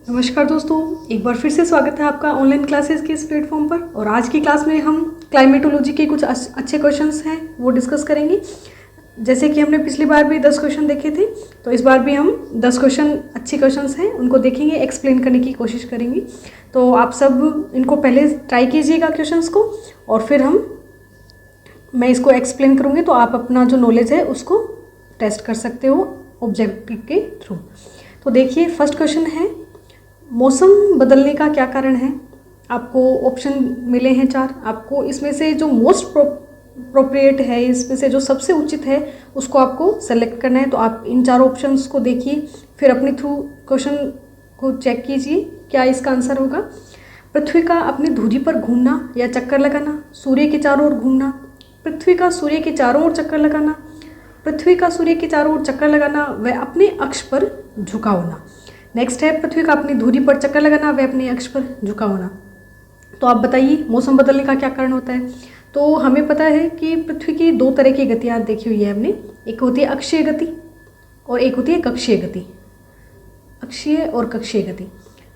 नमस्कार दोस्तों, एक बार फिर से स्वागत है आपका ऑनलाइन क्लासेस के इस प्लेटफॉर्म पर। और आज की क्लास में हम क्लाइमेटोलॉजी के कुछ अच्छे क्वेश्चंस हैं वो डिस्कस करेंगे। जैसे कि हमने पिछली बार भी 10 क्वेश्चन देखे थे, तो इस बार भी हम 10 क्वेश्चन अच्छे क्वेश्चंस हैं उनको देखेंगे, एक्सप्लेन करने की कोशिश करेंगे। तो आप सब इनको पहले ट्राई कीजिएगा क्वेश्चंस को, और फिर मैं इसको एक्सप्लेन करूँगी तो आप अपना जो नॉलेज है उसको टेस्ट कर सकते हो ऑब्जेक्टिव के थ्रू। तो देखिए, फर्स्ट क्वेश्चन है, मौसम बदलने का क्या कारण है। आपको ऑप्शन मिले हैं 4। आपको इसमें से जो मोस्ट प्रोप्रिएट है, इसमें से जो सबसे उचित है उसको आपको सेलेक्ट करना है। तो आप इन 4 ऑप्शंस को देखिए, फिर अपने थ्रू क्वेश्चन को चेक कीजिए क्या इसका आंसर होगा। पृथ्वी का अपनी धुरी पर घूमना या चक्कर लगाना, सूर्य के चारों ओर घूमना, पृथ्वी का सूर्य के चारों ओर चक्कर लगाना, पृथ्वी का सूर्य के चारों ओर चक्कर लगाना व अपने अक्ष पर झुका होना। नेक्स्ट है, पृथ्वी का अपनी धुरी पर चक्कर लगाना व अपने अक्ष पर झुका होना। तो आप बताइए मौसम बदलने का क्या कारण होता है। तो हमें पता है कि पृथ्वी की 2 तरह की गतियाँ देखी हुई है हमने। एक होती है अक्षीय गति और एक होती है कक्षीय गति। अक्षीय और कक्षीय गति,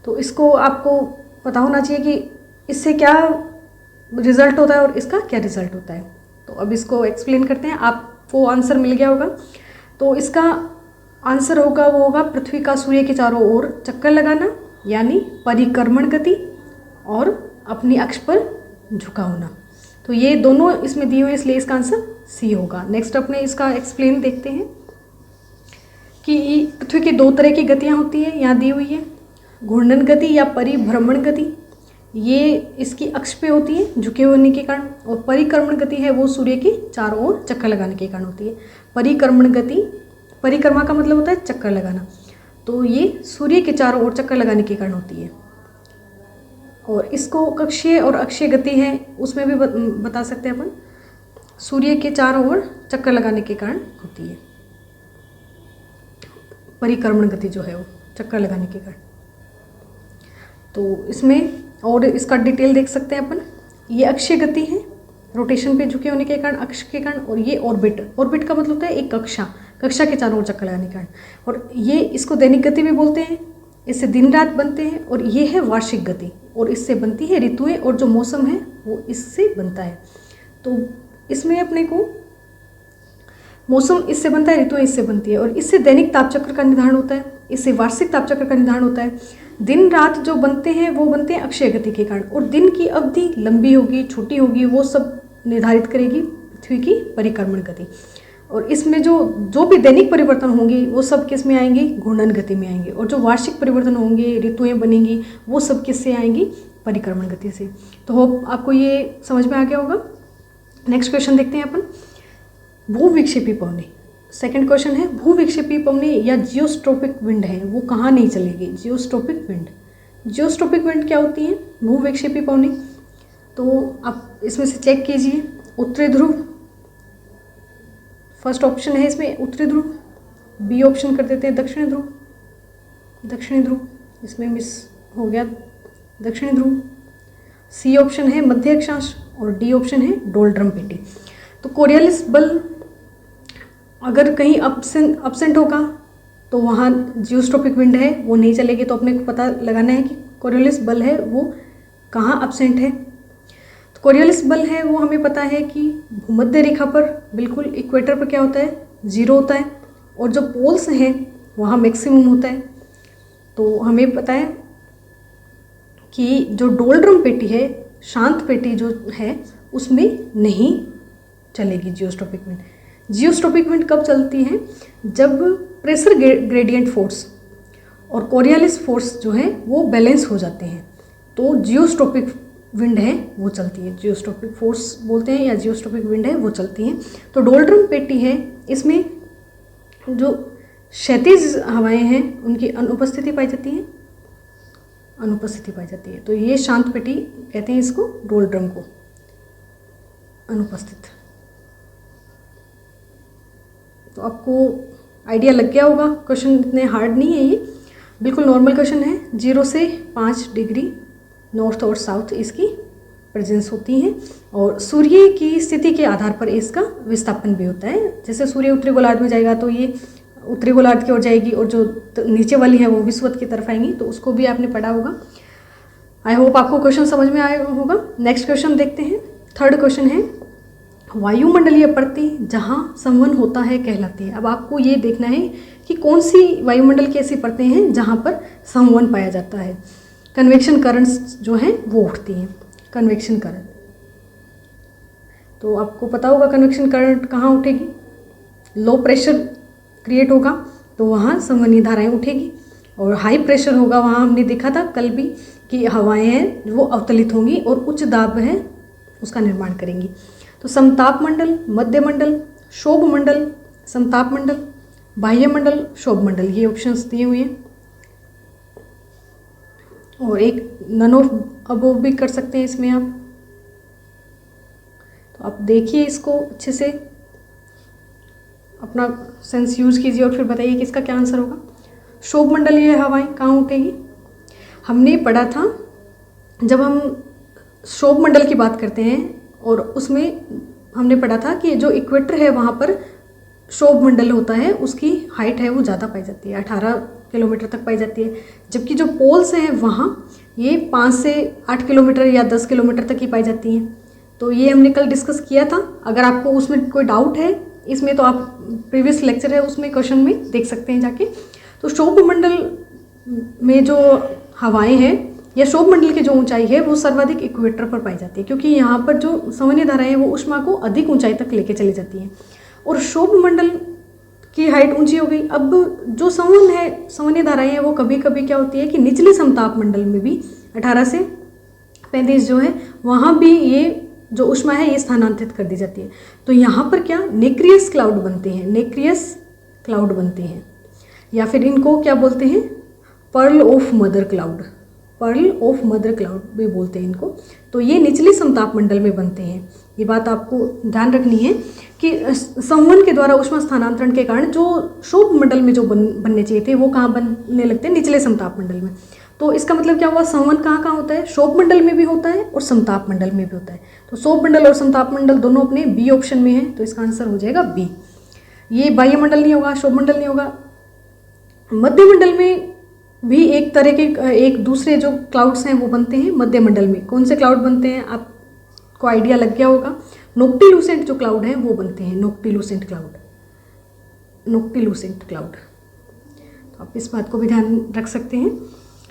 तो इसको आपको पता होना चाहिए कि इससे क्या रिजल्ट होता है और इसका क्या रिजल्ट होता है। तो अब इसको एक्सप्लेन करते हैं। आपको आंसर मिल गया होगा, तो इसका आंसर होगा वो होगा पृथ्वी का सूर्य के चारों ओर चक्कर लगाना यानी परिक्रमण गति, और अपनी अक्ष पर झुका होना। तो ये दोनों इसमें दिए हुए, इसलिए इसका आंसर सी होगा। नेक्स्ट अपने इसका एक्सप्लेन देखते हैं कि पृथ्वी की 2 तरह की गतियाँ होती है, यहाँ दी हुई है। घूर्णन गति या परिभ्रमण गति, ये इसकी अक्ष पे होती है झुके होने के कारण, और परिक्रमण गति है वो सूर्य के चारों ओर चक्कर लगाने के कारण होती है। परिक्रमण गति, परिक्रमा का मतलब होता है चक्कर लगाना, तो ये सूर्य के चारों ओर चक्कर लगाने के कारण होती है। और इसको कक्षीय और अक्षीय गति है उसमें भी बता सकते हैं अपन, सूर्य के चारों ओर चक्कर लगाने के कारण होती है परिक्रमण गति जो है वो चक्कर लगाने के कारण। तो इसमें और इसका डिटेल देख सकते हैं अपन। ये अक्षीय गति है, रोटेशन पे झुके होने के कारण, अक्ष के कारण। और ये ऑर्बिट, ऑर्बिट का मतलब होता है एक कक्षा के चारों ओर चक्कर लगाने के कारण। और ये इसको दैनिक गति भी बोलते हैं, इससे दिन रात बनते हैं। और ये है वार्षिक गति, और इससे बनती है ऋतुएं, और जो मौसम है वो इससे बनता है। तो इसमें अपने को मौसम इससे बनता है, ऋतुएं इससे बनती है। और इससे दैनिक तापचक्र का निर्धारण होता है, इससे वार्षिक तापचक्र का निर्धारण होता है। दिन रात जो बनते हैं वो बनते हैं अक्षय गति के कारण, और दिन की अवधि लंबी होगी छोटी होगी वो सब निर्धारित करेगी पृथ्वी की परिक्रमण गति। और इसमें जो भी दैनिक परिवर्तन होंगे वो सब किस में आएंगे, घूर्णन गति में आएंगे। और जो वार्षिक परिवर्तन होंगे, ऋतुएं बनेंगी, वो सब किससे आएंगी, परिक्रमण गति से। तो होप आपको ये समझ में आ गया होगा। नेक्स्ट क्वेश्चन देखते हैं अपन, भूविक्षेपी पवनें। सेकंड क्वेश्चन है, भूविक्षेपी पवनें या जियोस्ट्रोपिक विंड है वो कहाँ नहीं चलेगी। जियोस्ट्रोपिक विंड, जियोस्ट्रोपिक विंड क्या होती है, भूविक्षेपी पवनें। तो आप इसमें से चेक कीजिए, उत्तरी ध्रुव फर्स्ट ऑप्शन है इसमें, उत्तरी ध्रुव। बी ऑप्शन कर देते हैं दक्षिणी ध्रुव, दक्षिणी ध्रुव इसमें मिस हो गया, दक्षिणी ध्रुव। सी ऑप्शन है मध्य अक्षांश, और डी ऑप्शन है डोलड्रम पेटी। तो कोरियोलिस बल अगर कहीं अपसेंट होगा तो वहाँ जियोस्ट्रोपिक विंड है वो नहीं चलेगी। तो अपने को पता लगाना है कि कोरियोलिस बल है वो कहाँ अपसेंट है। तो कोरियोलिस बल है वो हमें पता है कि भूमध्य रेखा पर, बिल्कुल इक्वेटर पर क्या होता है, 0 होता है। और जो पोल्स हैं वहाँ मैक्सिमम होता है। तो हमें पता है कि जो डोलड्रम पेटी है, शांत पेटी जो है, उसमें नहीं चलेगी जियोस्ट्रोपिक विंड। जियोस्ट्रोपिक विंड कब चलती है, जब प्रेशर ग्रेडियंट फोर्स और कोरियोलिस फोर्स जो है वो बैलेंस हो जाते हैं, तो जियोस्ट्रोपिक विंड है वो चलती है। जियोस्ट्रोपिक फोर्स बोलते हैं या जियोस्ट्रोपिक विंड है वो चलती हैं। तो डोलड्रम पेटी है, इसमें जो क्षैतिज हवाएं हैं उनकी अनुपस्थिति पाई जाती है, अनुपस्थिति पाई जाती है। तो ये शांत पेटी कहते हैं इसको, डोलड्रम को, अनुपस्थित। तो आपको आइडिया लग गया होगा, क्वेश्चन इतने हार्ड नहीं है, ये बिल्कुल नॉर्मल क्वेश्चन है। 0 से 5 डिग्री नॉर्थ और साउथ इसकी प्रेजेंस होती है, और सूर्य की स्थिति के आधार पर इसका विस्थापन भी होता है। जैसे सूर्य उत्तरी गोलार्ध में जाएगा तो ये उत्तरी गोलार्ध की ओर जाएगी और जो नीचे वाली है वो विषुवत की तरफ आएंगी, तो उसको भी आपने पढ़ा होगा। आई होप आपको क्वेश्चन समझ में आया होगा। नेक्स्ट क्वेश्चन देखते हैं। थर्ड क्वेश्चन है, वायुमंडलीय परतें जहाँ संवहन होता है कहलाती है। अब आपको ये देखना है कि कौन सी वायुमंडल की ऐसी परतें हैं जहाँ पर संवहन पाया जाता है। कन्वेक्शन करंट्स जो हैं वो उठती हैं, कन्वेक्शन करंट। तो आपको पता होगा कन्वेक्शन करंट कहाँ उठेगी, लो प्रेशर क्रिएट होगा तो वहाँ संवहनीय धाराएं उठेगी, और हाई प्रेशर होगा वहाँ हमने देखा था कल भी कि हवाएं हैं वो अवतलित होंगी और उच्च दाब है उसका निर्माण करेंगी। तो समताप मंडल, मध्य मंडल, शोभ मंडल, समताप मंडल, बाह्य मंडल, शोभ मंडल, ये ऑप्शंस दिए हुए हैं। और एक नन ऑफ अबोव भी कर सकते हैं इसमें आप। तो आप देखिए इसको अच्छे से, अपना सेंस यूज कीजिए और फिर बताइए कि इसका क्या आंसर होगा। शोभ मंडलीय हवाएं कहाँ उठेगी? हमने पढ़ा था जब हम शोभ मंडल की बात करते हैं, और उसमें हमने पढ़ा था कि जो इक्वेटर है वहाँ पर शोभ मंडल होता है, उसकी हाइट है वो ज़्यादा पाई जाती है, 18 किलोमीटर तक पाई जाती है, जबकि जो पोल्स हैं वहाँ ये 5 से 8 किलोमीटर या 10 किलोमीटर तक ही पाई जाती हैं। तो ये हमने कल डिस्कस किया था। अगर आपको उसमें कोई डाउट है इसमें तो आप प्रीवियस लेक्चर है उसमें क्वेश्चन में देख सकते हैं जाके। तो शोभ मंडल में जो हवाएं हैं या शोभ मंडल की जो ऊंचाई है वो सर्वाधिक इक्वेटर पर पाई जाती है, क्योंकि यहाँ पर जो संवहनीय धाराएं हैं वो ऊष्मा को अधिक ऊंचाई तक लेके चली जाती हैं, और शोभ मंडल की हाइट ऊंची हो गई। अब जो संवहन है, संवहनीय धाराएं हैं वो कभी कभी क्या होती है कि निचले समताप मंडल में भी 18 से 35 जो है वहाँ भी ये जो ऊष्मा है ये स्थानांतरित कर दी जाती है। तो यहाँ पर क्या नेक्रियस क्लाउड बनते हैं, नेक्रियस क्लाउड बनते हैं, या फिर इनको क्या बोलते हैं, pearl of mother cloud, pearl of mother cloud भी बोलते हैं इनको। तो ये निचले समताप मंडल में बनते हैं। ये बात आपको ध्यान रखनी है कि संवहन के द्वारा ऊष्मा स्थानांतरण के कारण जो शोभ मंडल में जो बनने चाहिए थे वो कहाँ बनने लगते हैं, निचले समताप मंडल में। तो इसका मतलब क्या हुआ, संवहन कहाँ कहाँ होता है, शोभ मंडल में भी होता है और समताप मंडल में भी होता है। तो शोभ मंडल और समताप मंडल दोनों अपने बी ऑप्शन में है, तो इसका आंसर हो जाएगा बी। ये बाह्य मंडल नहीं होगा, शोभ मंडल नहीं होगा। मध्य मंडल में भी एक तरह के एक दूसरे जो क्लाउड्स हैं वो बनते हैं मध्य मंडल में। कौन से क्लाउड बनते हैं आपको आइडिया लग गया होगा। नोक्टिल्यूसेंट जो क्लाउड हैं वो बनते हैं, नोक्टिल्यूसेंट क्लाउड, नोक्टिल्यूसेंट क्लाउड। तो आप इस बात को भी ध्यान रख सकते हैं।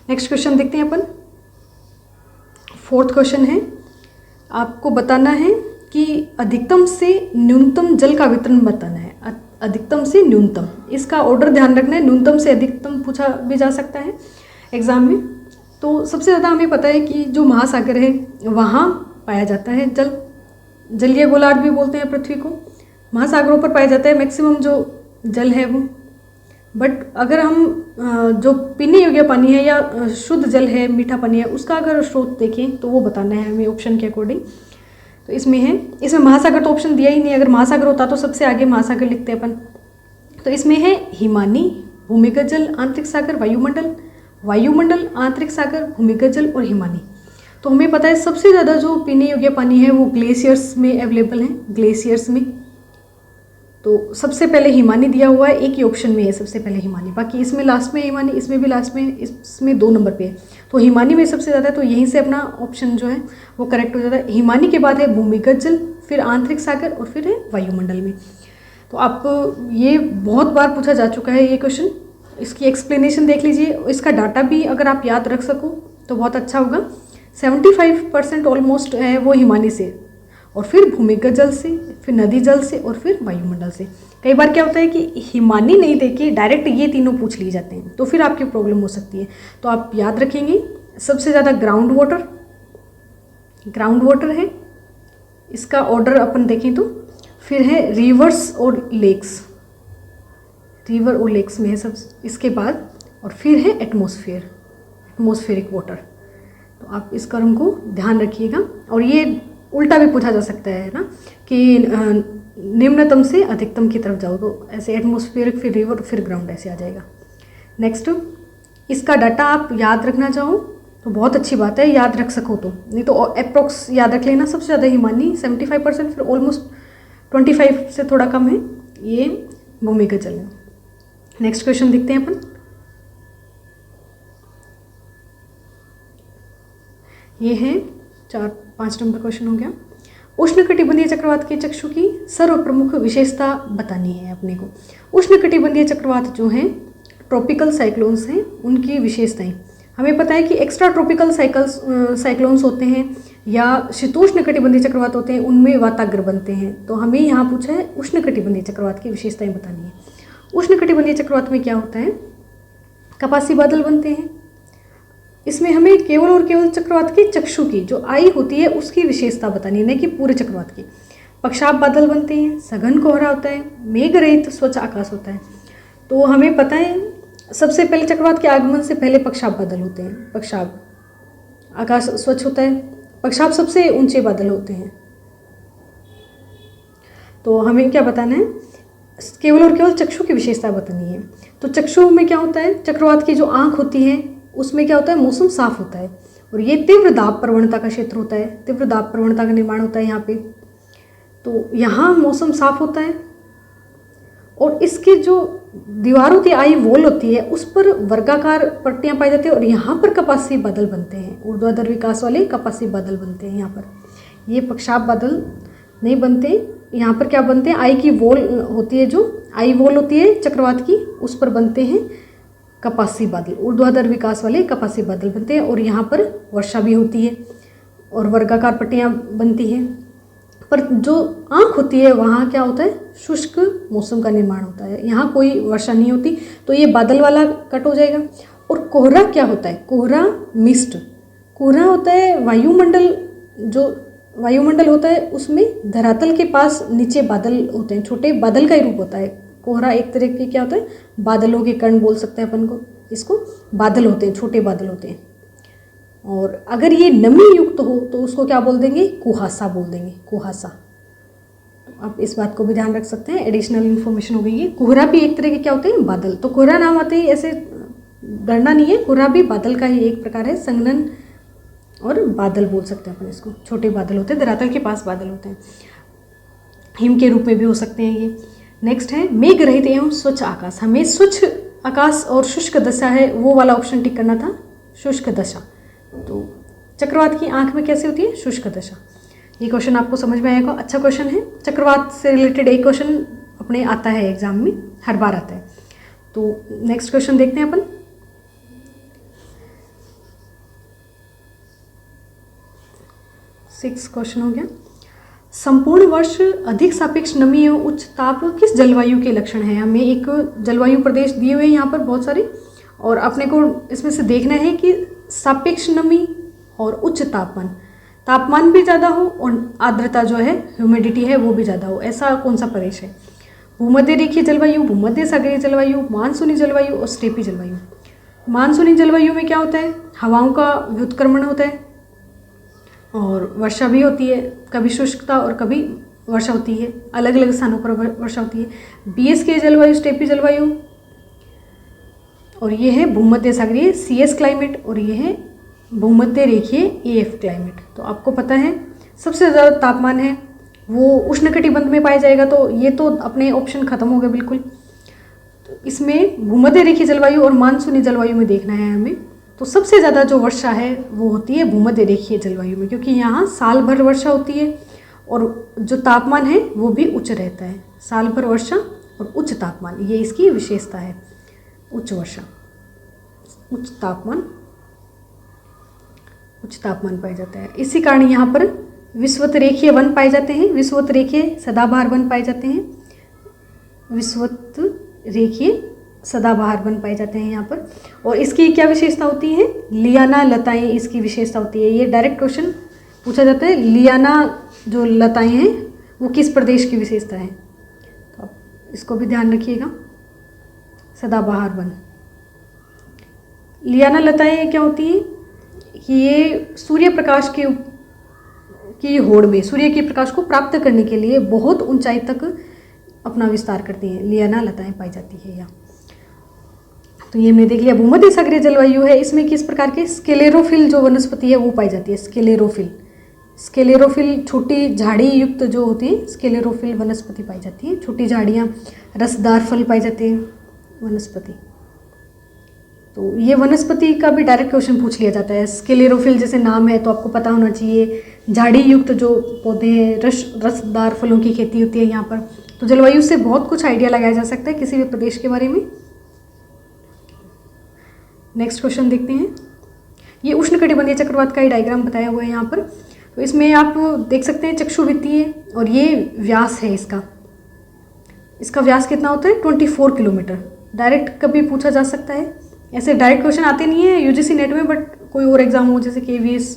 नेक्स्ट क्वेश्चन देखते हैं अपन। फोर्थ क्वेश्चन है, आपको बताना है कि अधिकतम से न्यूनतम जल का वितरण बताना है। अधिकतम से न्यूनतम, इसका ऑर्डर ध्यान रखना है। न्यूनतम से अधिकतम पूछा भी जा सकता है एग्जाम में। तो सबसे ज़्यादा हमें पता है कि जो महासागर है वहाँ पाया जाता है जल, जलीय गोलार्ध भी बोलते हैं पृथ्वी को। महासागरों पर पाया जाता है मैक्सिमम जो जल है वो। बट अगर हम जो पीने योग्य पानी है या शुद्ध जल है, मीठा पानी है, उसका अगर स्रोत देखें तो वो बताना है हमें ऑप्शन के अकॉर्डिंग। तो इसमें है, इसमें महासागर तो ऑप्शन दिया ही नहीं, अगर महासागर होता तो सबसे आगे महासागर लिखते अपन। तो इसमें है हिमानी, भूमिगत जल, आंतरिक सागर, वायुमंडल, वायुमंडल, आंतरिक सागर, भूमिगत जल और हिमानी। तो हमें पता है सबसे ज़्यादा जो पीने योग्य पानी है वो ग्लेशियर्स में अवेलेबल है, ग्लेशियर्स में। तो सबसे पहले हिमानी दिया हुआ है, एक ही ऑप्शन में है सबसे पहले हिमानी, बाकी इसमें लास्ट में हिमानी, इसमें भी लास्ट में, इसमें 2 नंबर पे है। तो हिमानी में सबसे ज़्यादा, तो यहीं से अपना ऑप्शन जो है वो करेक्ट हो जाता है। हिमानी के बाद है भूमिगत जल, फिर आंतरिक सागर और फिर है वायुमंडल में। तो आप ये बहुत बार पूछा जा चुका है ये क्वेश्चन, इसकी एक्सप्लेनेशन देख लीजिए। इसका डाटा भी अगर आप याद रख सको तो बहुत अच्छा होगा। 75% ऑलमोस्ट है वो हिमानी से, और फिर भूमिगत जल से, फिर नदी जल से और फिर वायुमंडल से। कई बार क्या होता है कि हिमानी नहीं देके डायरेक्ट ये तीनों पूछ लिए जाते हैं, तो फिर आपकी प्रॉब्लम हो सकती है। तो आप याद रखेंगे सबसे ज़्यादा ग्राउंड वाटर, ग्राउंड वाटर है, इसका ऑर्डर अपन देखें तो फिर है रिवर्स और लेक्स, रिवर और लेक्स में है सब इसके बाद, और फिर है एटमॉस्फेयर, एटमॉस्फेरिक वाटर। तो आप इस क्रम को ध्यान रखिएगा। और ये उल्टा भी पूछा जा सकता है ना कि निम्नतम से अधिकतम की तरफ जाओ, तो ऐसे एटमॉस्फेरिक फिर रिवर फिर ग्राउंड ऐसे आ जाएगा। नेक्स्ट, इसका डाटा आप याद रखना चाहो तो बहुत अच्छी बात है, याद रख सको तो, नहीं तो अप्रोक्स याद रख लेना। सबसे ज़्यादा हिमानी 75%, फिर ऑलमोस्ट 25 से थोड़ा कम है ये भूमिगत जल है। नेक्स्ट क्वेश्चन देखते हैं अपन। ये है 4-5 नंबर क्वेश्चन हो गया। उष्णकटिबंधीय चक्रवात के चक्षु की सर्व प्रमुख विशेषता बतानी है अपने को। उष्णकटिबंधीय चक्रवात जो हैं ट्रॉपिकल साइक्लोन्स हैं, उनकी विशेषताएं हमें पता है कि एक्स्ट्रा ट्रॉपिकल साइक्लोन्स होते हैं या शीतोष्ण कटिबंधीय चक्रवात होते हैं, उनमें वाताग्र बनते हैं। तो हमें यहाँ पूछा है उष्णकटिबंधीय चक्रवात की विशेषताएं बतानी है। उष्णकटिबंधीय चक्रवात में क्या होता है, कपासी बादल बनते हैं। इसमें हमें केवल और केवल चक्रवात की चक्षु की जो आई होती है उसकी विशेषता बतानी है, न कि पूरे चक्रवात की। पक्षाप बादल बनते हैं, सघन कोहरा होता है, मेघ रहित स्वच्छ आकाश होता है। तो हमें पता है सबसे पहले चक्रवात के आगमन से पहले पक्षाप बादल होते हैं। पक्षाप, आकाश स्वच्छ होता है, पक्षाप सबसे ऊंचे बादल होते हैं। तो हमें क्या बताना है, केवल और केवल चक्षु की विशेषता बतानी है। तो चक्षु में क्या होता है, चक्रवात की जो आंख होती है उसमें क्या होता है, मौसम साफ होता है और ये तीव्र दाब प्रवणता का क्षेत्र होता है। तीव्र दाब प्रवणता का निर्माण होता है यहाँ पे। तो यहाँ मौसम साफ होता है और इसकी जो दीवार होती है, आई वॉल होती है, उस पर वर्गाकार पट्टियाँ पाई जाती है और यहाँ पर कपासी बादल बनते हैं। ऊर्ध्वाधर विकास वाले कपासी बादल बनते हैं यहाँ पर। ये पक्षाप बादल नहीं बनते। यहाँ पर क्या बनते हैं, आई की वॉल होती है, जो आई वॉल होती है चक्रवात की, उस पर बनते हैं कपासी बादल। ऊर्ध्वाधर विकास वाले कपासी बादल बनते हैं और यहाँ पर वर्षा भी होती है और वर्गाकार पट्टियाँ बनती हैं। पर जो आँख होती है वहाँ क्या होता है, शुष्क मौसम का निर्माण होता है, यहाँ कोई वर्षा नहीं होती। तो ये बादल वाला कट हो जाएगा। और कोहरा क्या होता है, कोहरा मिस्ट, कोहरा होता है वायुमंडल, जो वायुमंडल होता है उसमें धरातल के पास नीचे बादल होते हैं, छोटे बादल का ही रूप होता है। कोहरा एक तरह के क्या होता है, बादलों के कण बोल सकते हैं अपन को, इसको बादल होते हैं, छोटे बादल होते हैं। और अगर ये नमी युक्त हो तो उसको क्या बोल देंगे, कुहासा बोल देंगे, कुहासा। आप इस बात को भी ध्यान रख सकते हैं, एडिशनल इन्फॉर्मेशन हो गई है। कोहरा भी एक तरह के क्या होते हैं, बादल। तो कोहरा नाम आते ही ऐसे डरना नहीं है, कोहरा भी बादल का ही एक प्रकार है, संघनन और बादल बोल सकते हैं अपन इसको। छोटे बादल होते हैं, धरातल के पास बादल होते हैं, हिम के रूप में भी हो सकते हैं ये। नेक्स्ट है मेघ रहित एवं स्वच्छ आकाश। हमें स्वच्छ आकाश और शुष्क दशा है वो वाला ऑप्शन टिक करना था, शुष्क दशा। तो चक्रवात की आंख में कैसे होती है, शुष्क दशा। ये क्वेश्चन आपको समझ में आएगा, अच्छा क्वेश्चन है। चक्रवात से रिलेटेड एक क्वेश्चन अपने आता है एग्जाम में, हर बार आता है। तो नेक्स्ट क्वेश्चन देखते हैं अपन। सिक्स क्वेश्चन हो गया। संपूर्ण वर्ष अधिक सापेक्ष नमी एवं उच्च ताप किस जलवायु के लक्षण है। हमें एक जलवायु प्रदेश दिए हुए हैं यहाँ पर बहुत सारे, और अपने को इसमें से देखना है कि सापेक्ष नमी और उच्च तापमान, तापमान भी ज़्यादा हो और आर्द्रता जो है, ह्यूमिडिटी है, वो भी ज़्यादा हो, ऐसा कौन सा प्रदेश है। भूमध्य रेखीय जलवायु, भूमध्य सागरीय जलवायु, मानसूनी जलवायु और स्टेपी जलवायु। मानसूनी जलवायु में क्या होता है, हवाओं का व्युत्क्रमण होता है और वर्षा भी होती है, कभी शुष्कता और कभी वर्षा होती है, अलग अलग स्थानों पर वर्षा होती है। बीएसके जलवायु, स्टेपी जलवायु, और ये है भूमध्य सागरीय CS क्लाइमेट, और ये है भूमध्य रेखीय AF क्लाइमेट। तो आपको पता है सबसे ज़्यादा तापमान है वो उष्णकटिबंध में पाया जाएगा, तो ये तो अपने ऑप्शन खत्म हो गए बिल्कुल। तो इसमें भूमध्य रेखीय जलवायु और मानसूनी जलवायु में देखना है हमें। तो सबसे ज़्यादा जो वर्षा है वो होती है भूमध्य रेखीय जलवायु में, क्योंकि यहाँ साल भर वर्षा होती है और जो तापमान है वो भी उच्च रहता है। साल भर वर्षा और उच्च तापमान, ये इसकी विशेषता है। उच्च वर्षा, उच्च तापमान पाया जाता है। इसी कारण यहाँ पर विषुवत रेखीय वन पाए जाते हैं, विषुवत रेखीय सदाबहार वन पाए जाते हैं, विषुवत रेखीय सदाबहार वन पाए जाते हैं यहाँ पर। और इसकी क्या विशेषता होती है, लियाना लताएं इसकी विशेषता होती है। ये डायरेक्ट क्वेश्चन पूछा जाता है, लियाना जो लताएं हैं वो किस प्रदेश की विशेषता है, तो आप इसको भी ध्यान रखिएगा। सदाबहार वन, लियाना लताएं क्या होती हैं कि ये सूर्य प्रकाश की होड़ में सूर्य के प्रकाश को प्राप्त करने के लिए बहुत ऊंचाई तक अपना विस्तार करती हैं, लियाना लताएं पाई जाती है यहाँ। तो ये हमने देख लिया। भूमध्य सागरीय जलवायु है, इसमें किस प्रकार के स्क्लेरोफिल जो वनस्पति है वो पाई जाती है। स्क्लेरोफिल छोटी झाड़ी युक्त जो होती है, स्क्लेरोफिल वनस्पति पाई जाती है। छोटी झाड़ियाँ, रसदार फल पाए जाते हैं, वनस्पति। तो ये वनस्पति का भी डायरेक्ट क्वेश्चन पूछ लिया जाता है। स्क्लेरोफिल जैसे नाम है तो आपको पता होना चाहिए। झाड़ी युक्त जो पौधे हैं, रसदार फलों की खेती होती है यहाँ पर। तो जलवायु से बहुत कुछ आइडिया लगाया जा सकता है किसी भी प्रदेश के बारे में। नेक्स्ट क्वेश्चन देखते हैं। ये उष्णकटिबंधीय चक्रवात का ही डायग्राम बताया हुआ है यहाँ पर। तो इसमें आप देख सकते हैं चक्षुभित्ति है और ये व्यास है इसका व्यास कितना होता है 24 किलोमीटर। डायरेक्ट कभी पूछा जा सकता है, ऐसे डायरेक्ट क्वेश्चन आते नहीं है यूजीसी नेट में, बट कोई और एग्जाम हो जैसे केवीएस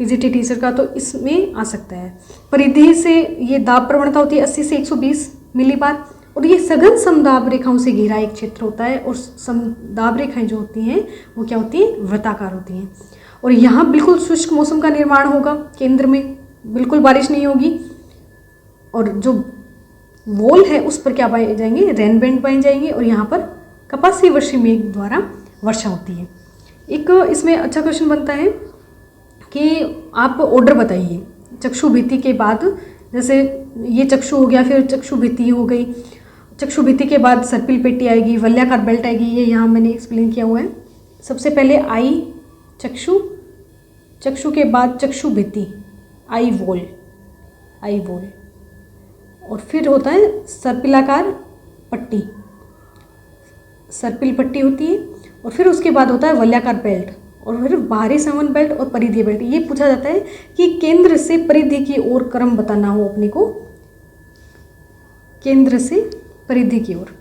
पीजीटी टीचर का तो इसमें आ सकता है। परिधि से ये दाब प्रवणता होती है 80 से 120 मिलीबार और ये सघन समदाब रेखाओं से घिरा एक क्षेत्र होता है। और समदाब रेखाएं जो होती हैं वो क्या होती हैं, वृत्ताकार होती हैं। और यहाँ बिल्कुल शुष्क मौसम का निर्माण होगा, केंद्र में बिल्कुल बारिश नहीं होगी। और जो वॉल है उस पर क्या पाए जाएंगे, रेन बैंड पाए जाएंगे और यहाँ पर कपासी वर्षी मेघ द्वारा वर्षा होती है। एक इसमें अच्छा क्वेश्चन बनता है कि आप ऑर्डर बताइए चक्षुभित्ति के बाद, जैसे ये चक्षु हो गया, फिर चक्षुभित्ति हो गई, चक्षुभित्ति के बाद सर्पिल पेटी आएगी, वलयाकार बेल्ट आएगी, ये यहाँ मैंने एक्सप्लेन किया हुआ है। सबसे पहले आई चक्षु, चक्षु के बाद चक्षुभित्ति, आई वॉल, और फिर होता है सर्पिलाकार पट्टी, सर्पिल पट्टी होती है। और फिर उसके बाद होता है वलयाकार बेल्ट और फिर बाहरी संवहन बेल्ट और परिधीय बेल्ट। ये पूछा जाता है कि केंद्र से परिधि की ओर क्रम बताना हो अपने को, केंद्र से परिधि की ओर,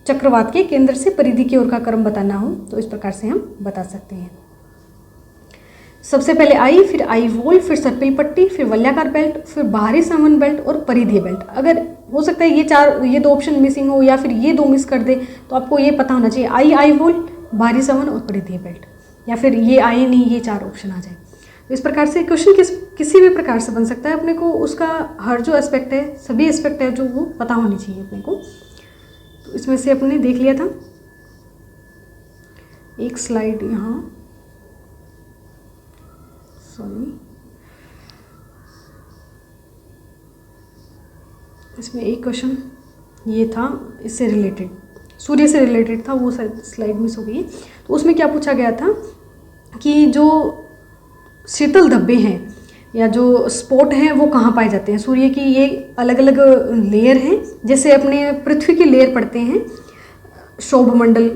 चक्रवात के केंद्र से परिधि की ओर का क्रम बताना हो तो इस प्रकार से हम बता सकते हैं। सबसे पहले आई, फिर आई वॉल, फिर सर्पिल पट्टी, फिर वलयाकार बेल्ट, फिर बाहरी संवहन बेल्ट और परिधीय बेल्ट। अगर हो सकता है ये दो ऑप्शन मिसिंग हो या फिर ये दो मिस कर दे तो आपको ये पता होना चाहिए आई वॉल, बाहरी संवहन और परिधीय बेल्ट, या फिर ये आई नहीं, ये 4 ऑप्शन आ जाए। तो इस प्रकार से क्वेश्चन किसी भी प्रकार से बन सकता है। अपने को उसका हर जो एस्पेक्ट है, सभी एस्पेक्ट है जो वो पता होनी चाहिए अपने को। तो इसमें से अपने देख लिया था एक स्लाइड यहाँ, इसमें एक क्वेश्चन ये था इससे रिलेटेड, सूर्य से रिलेटेड था, वो स्लाइड मिस हो गई। तो उसमें क्या पूछा गया था कि जो शीतल धब्बे हैं या जो स्पॉट हैं वो कहाँ पाए जाते हैं। सूर्य की ये अलग अलग लेयर हैं, जैसे अपने पृथ्वी की लेयर पढ़ते हैं, शोभ मंडल,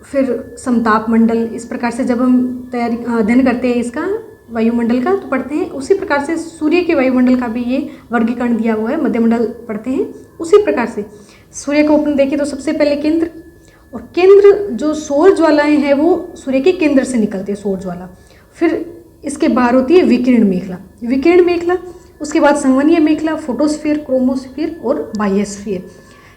फिर समताप मंडल। इस प्रकार से जब हम अध्ययन करते हैं इसका वायुमंडल का तो पढ़ते हैं, उसी प्रकार से सूर्य के वायुमंडल का भी ये वर्गीकरण दिया हुआ है, मध्यमंडल पढ़ते हैं। उसी प्रकार से सूर्य को अपन देखें तो सबसे पहले केंद्र, और केंद्र जो सौर ज्वालाएं हैं वो सूर्य के केंद्र से निकलती है सौर ज्वाला। फिर इसके बाहर होती है विकिरण मेखला, उसके बाद संवहनीय मेखला, फोटोस्फीयर, क्रोमोस्फीयर और बाह्यस्फीयर।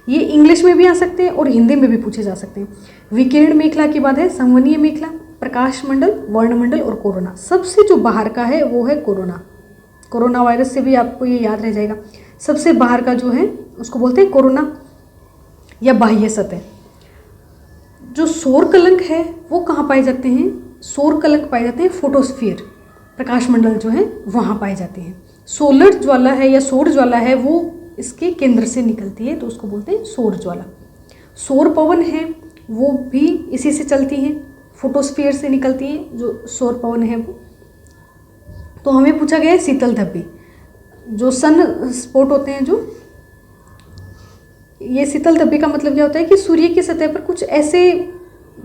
ये इंग्लिश में भी आ सकते हैं और हिंदी में भी पूछे जा सकते हैं। विकिरण मेखला के बाद है संवहनीय मेखला, प्रकाश मंडल, वर्णमंडल और कोरोना। सबसे जो बाहर का है वो है कोरोना वायरस से भी आपको ये याद रह जाएगा। सबसे बाहर का जो है उसको बोलते हैं कोरोना या बाह्य सतह। जो सौर कलंक है वो कहाँ पाए जाते हैं, सौर कलंक पाए जाते हैं फोटोस्फीयर, प्रकाश मंडल जो है वहाँ पाए जाते हैं। सोलर ज्वाला है या सौर ज्वाला है वो इसके केंद्र से निकलती है तो उसको बोलते हैं सौर ज्वाला। सौर पवन है वो भी इसी से चलती है, फोटोस्फीयर से निकलती है जो सौर पवन है वो। तो हमें पूछा गया है शीतल धब्बे, जो सन स्पॉट होते हैं, जो ये शीतल धब्बे का मतलब क्या होता है कि सूर्य की सतह पर कुछ ऐसे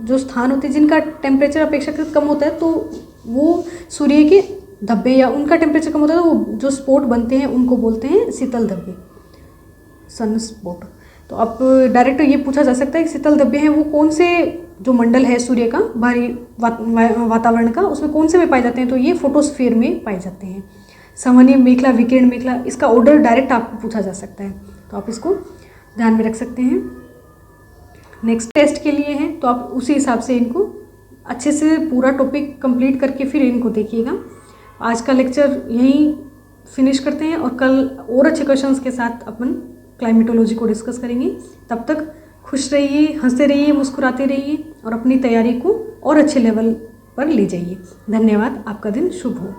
जो स्थान होते हैं जिनका टेम्परेचर अपेक्षाकृत कम होता है तो वो सूर्य के धब्बे या उनका टेम्परेचर कम होता है तो वो जो स्पॉट बनते हैं उनको बोलते हैं शीतल धब्बे, सन स्पॉट। तो अब डायरेक्ट ये पूछा जा सकता है कि शीतल धब्बे हैं वो कौन से जो मंडल है सूर्य का बाहरी वातावरण का उसमें कौन से में पाए जाते हैं, तो ये फोटोस्फीयर में पाए जाते हैं। संवहनीय मेखला, विकिरण मेखला, इसका ऑर्डर डायरेक्ट आपको पूछा जा सकता है तो आप इसको ध्यान में रख सकते हैं। नेक्स्ट टेस्ट के लिए हैं तो आप उसी हिसाब से इनको अच्छे से पूरा टॉपिक कंप्लीट करके फिर इनको देखिएगा। आज का लेक्चर यहीं फिनिश करते हैं और कल और अच्छे क्वेश्चंस के साथ अपन क्लाइमेटोलॉजी को डिस्कस करेंगे। तब तक खुश रहिए, हंसते रहिए, मुस्कुराते रहिए और अपनी तैयारी को और अच्छे लेवल पर ले जाइए। धन्यवाद, आपका दिन शुभ हो।